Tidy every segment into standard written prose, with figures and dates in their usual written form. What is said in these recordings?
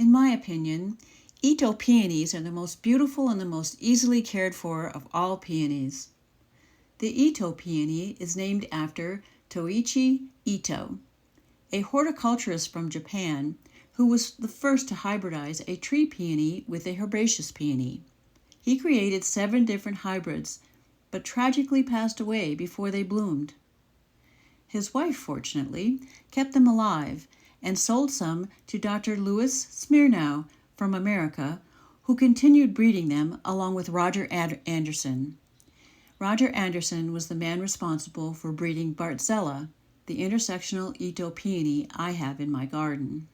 In my opinion, Itoh peonies are the most beautiful and the most easily cared for of all peonies. The Itoh peony is named after Toichi Itoh, a horticulturist from Japan who was the first to hybridize a tree peony with a herbaceous peony. He created 7 different hybrids, but tragically passed away before they bloomed. His wife, fortunately, kept them alive and sold some to Dr. Louis Smirnow from America, who continued breeding them along with Roger Anderson. Roger Anderson was the man responsible for breeding Bartzella, the intersectional Itoh peony I have in my garden.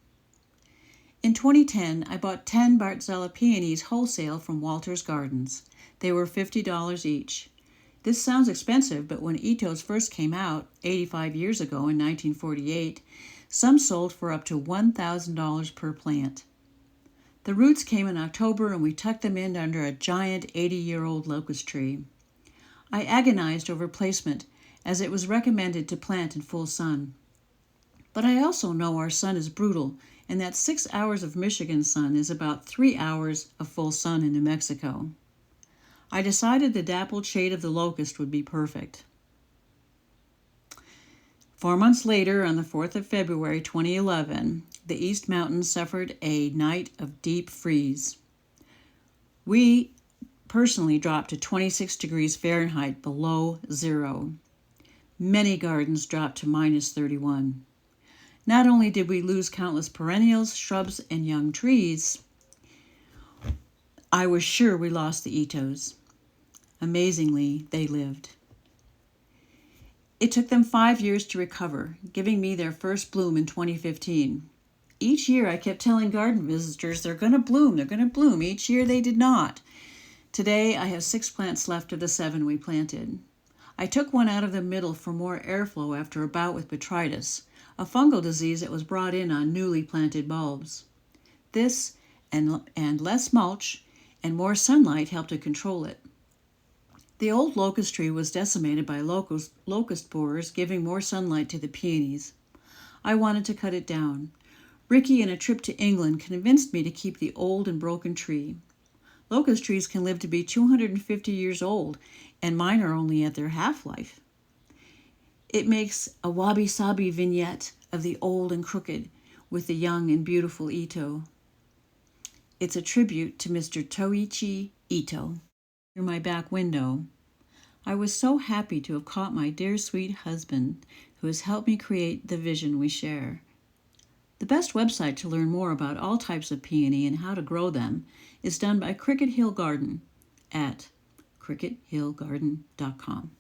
In 2010, I bought 10 Bartzella peonies wholesale from Walter's Gardens. They were $50 each. This sounds expensive, but when Itohs first came out, 85 years ago in 1948, some sold for up to $1,000 per plant. The roots came in October and we tucked them in under a giant 80-year-old locust tree. I agonized over placement as it was recommended to plant in full sun. But I also know our sun is brutal and that 6 hours of Michigan sun is about 3 hours of full sun in New Mexico. I decided the dappled shade of the locust would be perfect. 4 months later, on the 4th of February 2011, the East Mountains suffered a night of deep freeze. We personally dropped to 26 degrees Fahrenheit below zero. Many gardens dropped to minus 31. Not only did we lose countless perennials, shrubs, and young trees, I was sure we lost the Itohs. Amazingly, they lived. It took them 5 years to recover, giving me their first bloom in 2015. Each year I kept telling garden visitors they're going to bloom, they're going to bloom. Each year they did not. Today I have 6 plants left of the 7 we planted. I took one out of the middle for more airflow after a bout with botrytis, a fungal disease that was brought in on newly planted bulbs. This and less mulch and more sunlight helped to control it. The old locust tree was decimated by locust borers, giving more sunlight to the peonies. I wanted to cut it down. Ricky, in a trip to England, convinced me to keep the old and broken tree. Locust trees can live to be 250 years old, and mine are only at their half-life. It makes a wabi-sabi vignette of the old and crooked with the young and beautiful Itoh. It's a tribute to Mr. Toichi Itoh. Through my back window, I was so happy to have caught my dear sweet husband, who has helped me create the vision we share. The best website to learn more about all types of peony and how to grow them is done by Cricket Hill Garden at crickethillgarden.com.